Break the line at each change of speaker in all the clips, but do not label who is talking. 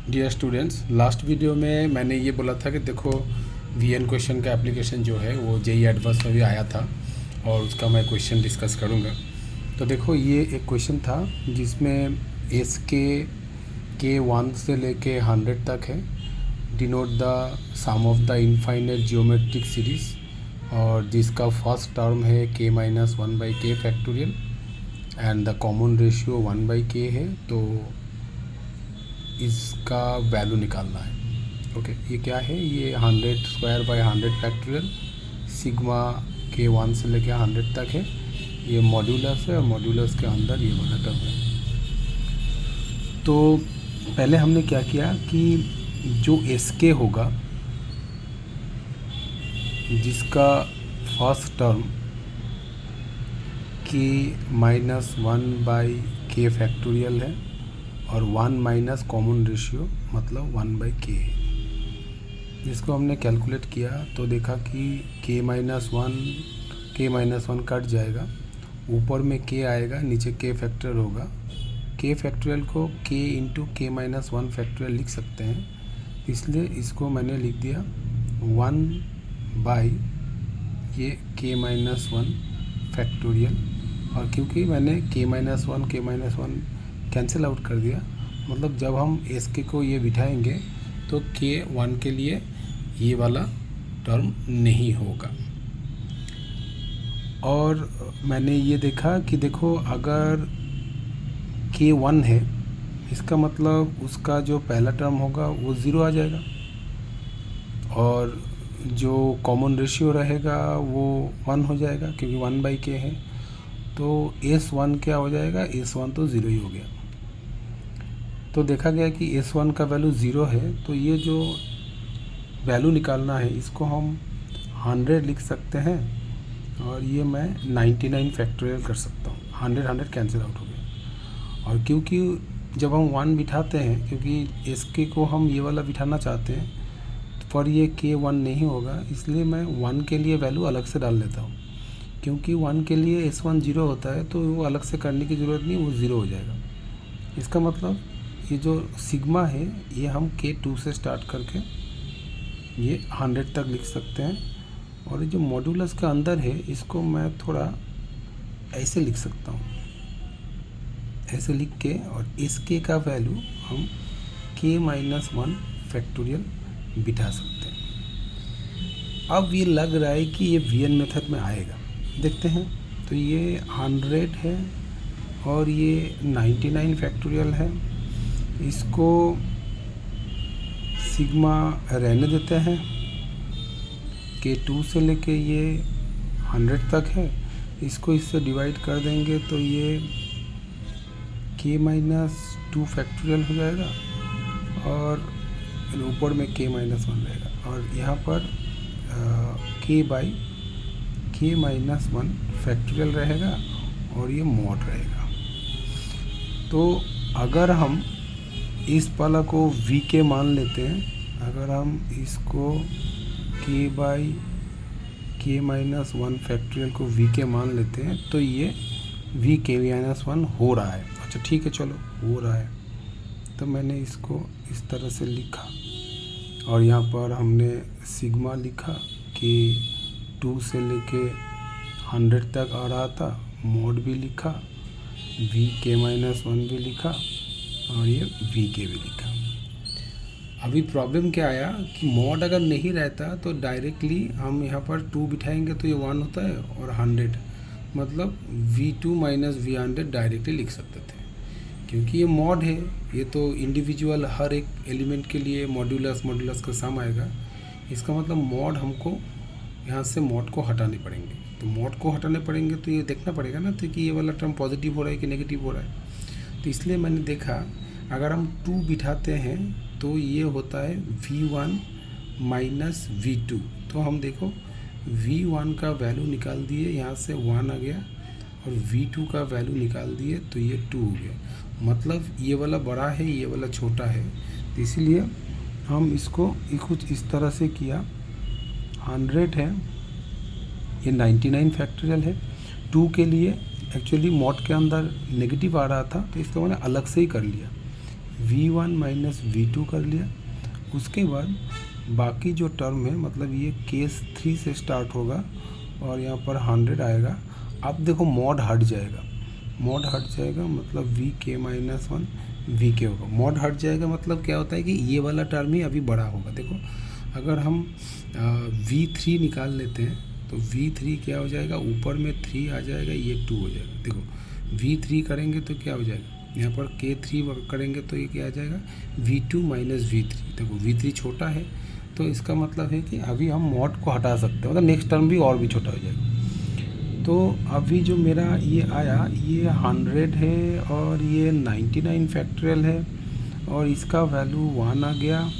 Dear students, last video में मैंने ये बोला था कि देखो वीएन क्वेश्चन का एप्लीकेशन जो है वो जेई एडवांस में भी आया था और उसका मैं क्वेश्चन डिस्कस करूँगा। तो देखो ये एक क्वेश्चन था जिसमें एस के 1 से लेके 100 तक है। Denote the sum of the infinite geometric series और जिसका फर्स्ट टर्म है k-1/k factorial and the common ratio 1/k है। तो इसका वैल्यू निकालना है। ओके, ये क्या है? ये 100² फैक्टोरियल सिग्मा के 1 से लेके 100 तक है। ये मॉड्यूलस है और मॉड्यूलस के अंदर ये वाला टर्म है। तो पहले हमने क्या किया कि जो एस के होगा जिसका फर्स्ट टर्म k-1/k फैक्टोरियल है और 1 माइनस कॉमन रेशियो मतलब 1/k है, जिसको हमने कैलकुलेट किया तो देखा कि k-1 कट जाएगा, ऊपर में k आएगा, नीचे k फैक्टोरियल होगा। k फैक्टोरियल को k इंटू k-1 फैक्टोरियल लिख सकते हैं, इसलिए इसको मैंने लिख दिया 1 ये k-1 फैक्टोरियल। और क्योंकि मैंने k-1 कैंसिल आउट कर दिया, मतलब जब हम एस के को ये बिठाएंगे तो k1 के लिए ये वाला टर्म नहीं होगा। और मैंने ये देखा कि देखो अगर k1 है इसका मतलब उसका जो पहला टर्म होगा वो 0 आ जाएगा और जो कॉमन रेशियो रहेगा वो 1 हो जाएगा क्योंकि 1/k है। तो S1 क्या हो जाएगा? S1 तो 0 ही हो गया। तो देखा गया कि S1 का वैल्यू 0 है, तो ये जो वैल्यू निकालना है इसको हम 100 लिख सकते हैं और ये मैं 99 फैक्टोरियल कर सकता हूँ। 100 कैंसिल आउट हो गया। और क्योंकि जब हम 1 बिठाते हैं, क्योंकि SK को हम ये वाला बिठाना चाहते हैं पर ये k1 नहीं होगा, इसलिए मैं 1 के लिए वैल्यू अलग से डाल लेता हूँ। क्योंकि 1 के लिए S1 0 होता है तो वो अलग से करने की ज़रूरत नहीं, वो 0 हो जाएगा। इसका मतलब ये जो सिग्मा है ये हम k2 से स्टार्ट करके ये 100 तक लिख सकते हैं। और ये जो मॉड्यूलस के अंदर है इसको मैं थोड़ा ऐसे लिख सकता हूँ, ऐसे लिख के, और इस k का वैल्यू हम k-1 फैक्टोरियल बिठा सकते हैं। अब ये लग रहा है कि ये वीएन मेथड में आएगा, देखते हैं। तो ये 100 है और ये 99 फैक्टोरियल है, इसको सिग्मा रहने देते हैं। k2 से लेके ये 100 तक है, इसको इससे डिवाइड कर देंगे तो ये k-2 फैक्टोरियल हो जाएगा और ऊपर में k-1 रहेगा और यहाँ पर k/k-1 फैक्टोरियल रहेगा और ये मॉड रहेगा। तो अगर हम इस वाला को vk मान लेते हैं, अगर हम इसको k/k-1 फैक्टोरियल को vk मान लेते हैं तो ये vk-1 हो रहा है। अच्छा ठीक है, चलो हो रहा है। तो मैंने इसको इस तरह से लिखा और यहाँ पर हमने सिग्मा लिखा कि 2 से लेके 100 तक आ रहा था, मॉड भी लिखा, vk-1 भी लिखा और ये vk भी लिखा। अभी प्रॉब्लम क्या आया कि मॉड अगर नहीं रहता तो डायरेक्टली हम यहाँ पर 2 बिठाएंगे तो ये 1 होता है और 100 मतलब v2 - v100 डायरेक्टली लिख सकते थे। क्योंकि ये मॉड है, ये तो इंडिविजुअल हर एक एलिमेंट के लिए मॉड्यूलस का सम आएगा। इसका मतलब मॉड हमको यहाँ से मॉड को हटाने पड़ेंगे। तो मॉड को हटाने पड़ेंगे तो ये देखना पड़ेगा ना तो कि ये वाला टर्म पॉजिटिव हो रहा है कि नेगेटिव हो रहा है। तो इसलिए मैंने देखा अगर हम 2 बिठाते हैं तो ये होता है v1 माइनस v2। तो हम देखो v1 का वैल्यू निकाल दिए, यहाँ से 1 आ गया और v2 का वैल्यू निकाल दिए तो ये 2 हो गया। मतलब ये वाला बड़ा है, ये वाला छोटा है। तो इसीलिए हम इसको कुछ इस तरह से किया। 100 है, ये 99 फैक्टोरियल है। 2 के लिए एक्चुअली मॉड के अंदर नेगेटिव आ रहा था तो इसको मैंने अलग से ही कर लिया। V1 माइनस V2 कर लिया। उसके बाद बाकी जो टर्म है मतलब ये केस 3 से स्टार्ट होगा और यहाँ पर 100 आएगा। अब देखो मॉड हट जाएगा, मॉड हट जाएगा मतलब वी के माइनस 1 वी के होगा। मॉड हट जाएगा मतलब क्या होता है कि ये वाला टर्म ही अभी बड़ा होगा। देखो अगर हम V3 निकाल लेते हैं तो V3 क्या हो जाएगा, ऊपर में 3 आ जाएगा, ये 2 हो जाएगा। देखो V3 करेंगे तो क्या हो जाएगा, यहाँ पर K3 करेंगे तो ये क्या आ जाएगा V2 माइनस V3। देखो V3 छोटा है तो इसका मतलब है कि अभी हम मॉड को हटा सकते हैं, मतलब नेक्स्ट टर्म भी और भी छोटा हो जाएगा। तो अभी जो मेरा ये आया ये 100 है और ये 99 फैक्टोरियल है और इसका वैल्यू 1 आ गया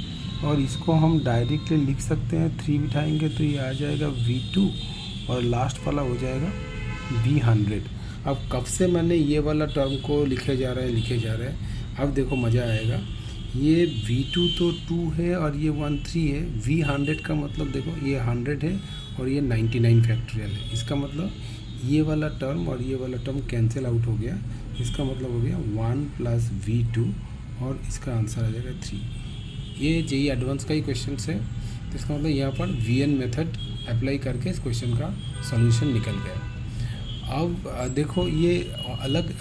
और इसको हम डायरेक्टली लिख सकते हैं। 3 बिठाएंगे तो ये आ जाएगा V2 और लास्ट वाला हो जाएगा V100। अब कब से मैंने ये वाला टर्म को लिखे जा रहे हैं, अब देखो मज़ा आएगा। ये V2 तो 2 है और ये 1 3 है। V100 का मतलब देखो ये 100 है और ये 99 फैक्टोरियल है। इसका मतलब ये वाला टर्म और ये वाला टर्म कैंसिल आउट हो गया। इसका मतलब हो गया 1 प्लस V2 और इसका आंसर आ जाएगा 3। ये जेईई एडवांस का ही क्वेश्चन है, तो इसका मतलब यहाँ पर VN मेथड अप्लाई करके इस क्वेश्चन का सॉल्यूशन निकल गया। अब देखो ये अलग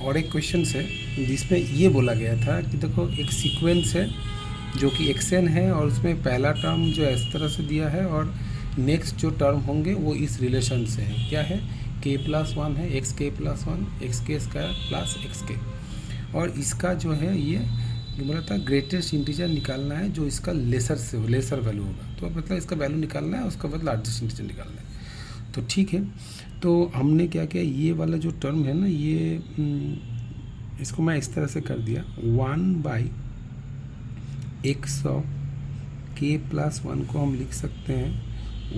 और एक क्वेश्चन है जिसमें ये बोला गया था कि देखो एक सीक्वेंस है जो कि xn है और उसमें पहला टर्म जो इस तरह से दिया है और नेक्स्ट जो टर्म होंगे वो इस रिलेशन से है। क्या है, k+1 है, xk+1 xk² प्लस xk। और इसका जो है ये बोला था ग्रेटेस्ट इंटीजर निकालना है जो इसका लेसर वैल्यू होगा। तो मतलब इसका वैल्यू निकालना है, उसका मतलब लार्जेस्ट इंटीजर निकालना है। तो ठीक है, तो हमने क्या किया, ये वाला जो टर्म है ना ये इसको मैं इस तरह से कर दिया 1/x ऑफ k+1 को हम लिख सकते हैं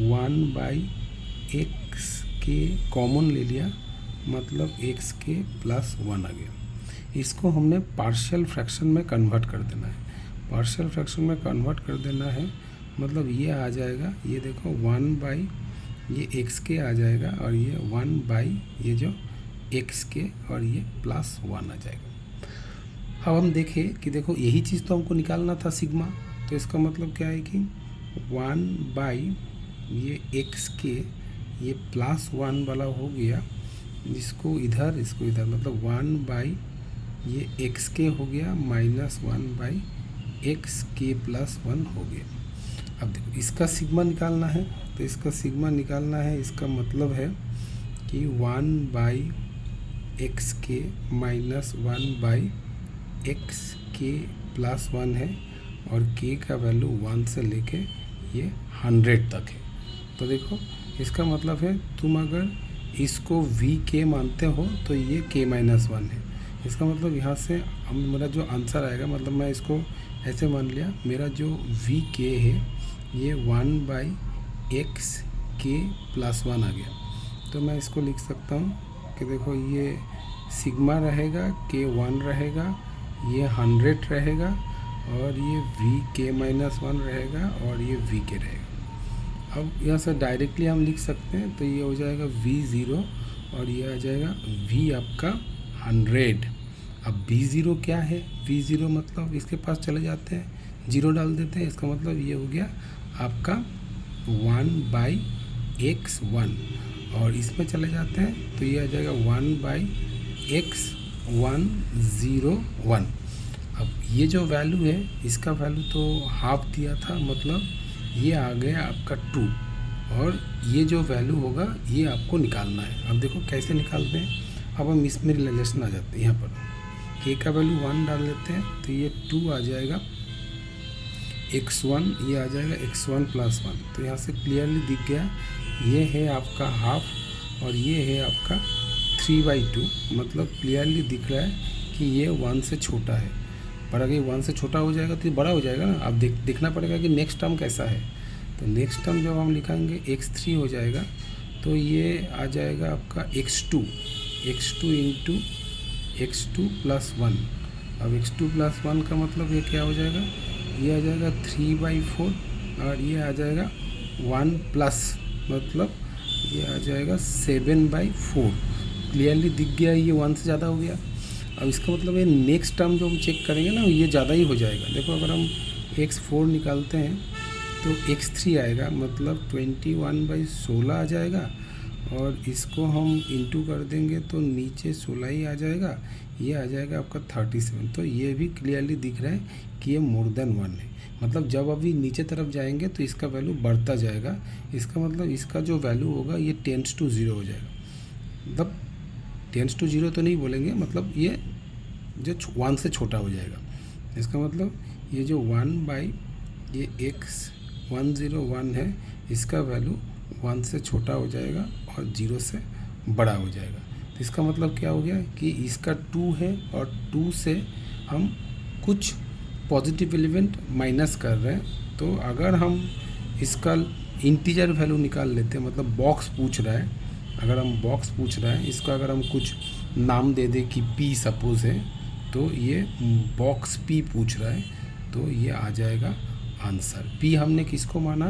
1/x के कॉमन ले लिया मतलब xk+1 आ गया। इसको हमने पार्शियल फ्रैक्शन में कन्वर्ट कर देना है। पार्शियल फ्रैक्शन में कन्वर्ट कर देना है मतलब ये आ जाएगा, ये देखो 1 ये xk आ जाएगा और ये 1 ये जो xk और ये +1 आ जाएगा। अब हम देखें कि देखो यही चीज़ तो हमको निकालना था सिग्मा। तो इसका मतलब क्या है कि 1 ये xk ये +1 वाला हो गया, इसको इधर मतलब 1 ये xk हो गया माइनस 1 xk+1 हो गया। अब देखो इसका सिग्मा निकालना है, तो इसका सिग्मा निकालना है, इसका मतलब है कि 1/xk माइनस 1/xk+1 है और k का वैल्यू 1 से लेके ये 100 तक है। तो देखो इसका मतलब है तुम अगर इसको vk मानते हो तो ये k-1 है। इसका मतलब यहाँ से मेरा जो आंसर आएगा, मतलब मैं इसको ऐसे मान लिया, मेरा जो vk है ये 1/xk+1 आ गया। तो मैं इसको लिख सकता हूँ कि देखो ये सिग्मा रहेगा, k1 रहेगा, ये 100 रहेगा और ये vk-1 रहेगा और ये vk रहेगा। अब यहाँ से डायरेक्टली हम लिख सकते हैं, तो ये हो जाएगा v0 और ये आ जाएगा v आपका 100। अब v0 क्या है, v0 मतलब इसके पास चले जाते हैं, 0 डाल देते हैं, इसका मतलब ये हो गया आपका 1/x1 और इसमें चले जाते हैं तो ये आ जाएगा 1/x101। अब ये जो वैल्यू है इसका वैल्यू तो हाफ दिया था, मतलब ये आ गया आपका 2 और ये जो वैल्यू होगा ये आपको निकालना है। अब देखो कैसे निकालते हैं, अब हम इसमें रिलेशन आ जाते हैं। यहाँ पर k का वैल्यू 1 डाल देते हैं तो ये 2 आ जाएगा, x1 ये आ जाएगा x1+1। तो यहाँ से क्लियरली दिख गया ये है आपका हाफ और ये है आपका 3/2, मतलब क्लियरली दिख रहा है कि ये 1 से छोटा है। पर अगर ये 1 से छोटा हो जाएगा तो ये बड़ा हो जाएगा ना। अब देखना पड़ेगा कि नेक्स्ट टर्म कैसा है। तो नेक्स्ट टर्म जब हम लिखेंगे x3 हो जाएगा तो ये आ जाएगा आपका x2 इंटू x2+1। अब x2+1 का मतलब ये क्या हो जाएगा, ये आ जाएगा 3/4 और ये आ जाएगा 1+, मतलब ये आ जाएगा 7/4। क्लियरली दिख गया ये 1 से ज़्यादा हो गया। अब इसका मतलब ये नेक्स्ट टर्म जो हम चेक करेंगे ना ये ज़्यादा ही हो जाएगा। देखो अगर हम x4 निकालते हैं तो x3 आएगा, मतलब 21/16 आ जाएगा, और इसको हम इंटू कर देंगे तो नीचे 16 ही आ जाएगा, ये आ जाएगा आपका 37। तो ये भी क्लियरली दिख रहा है कि ये मोर देन 1 है। मतलब जब अभी नीचे तरफ जाएंगे तो इसका वैल्यू बढ़ता जाएगा, इसका मतलब इसका जो वैल्यू होगा ये टेंड्स टू 0 हो जाएगा। मतलब टेंड्स टू 0 तो नहीं बोलेंगे, मतलब ये जो 1 से छोटा हो जाएगा। इसका मतलब ये जो 1 बाई ये x101 है, इसका वैल्यू 1 से छोटा हो जाएगा और 0 से बड़ा हो जाएगा। तो इसका मतलब क्या हो गया कि इसका 2 है और 2 से हम कुछ पॉजिटिव एलिमेंट माइनस कर रहे हैं। तो अगर हम इसका इंटीजर वैल्यू निकाल लेते हैं, मतलब बॉक्स पूछ रहा है, अगर हम बॉक्स पूछ रहा है इसका अगर हम कुछ नाम दे दें कि p सपोज है, तो ये बॉक्स p पूछ रहा है, तो ये आ जाएगा आंसर। p हमने किसको माना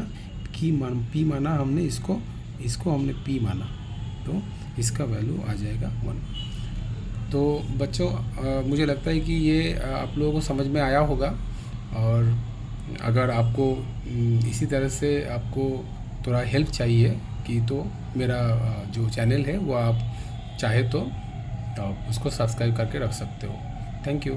कि p माना हमने इसको हमने p माना, तो इसका वैल्यू आ जाएगा 1। तो बच्चों मुझे लगता है कि ये आप लोगों को समझ में आया होगा। और अगर आपको इसी तरह से आपको थोड़ा हेल्प चाहिए कि तो मेरा जो चैनल है वो आप चाहे तो आप उसको सब्सक्राइब करके रख सकते हो। Thank you.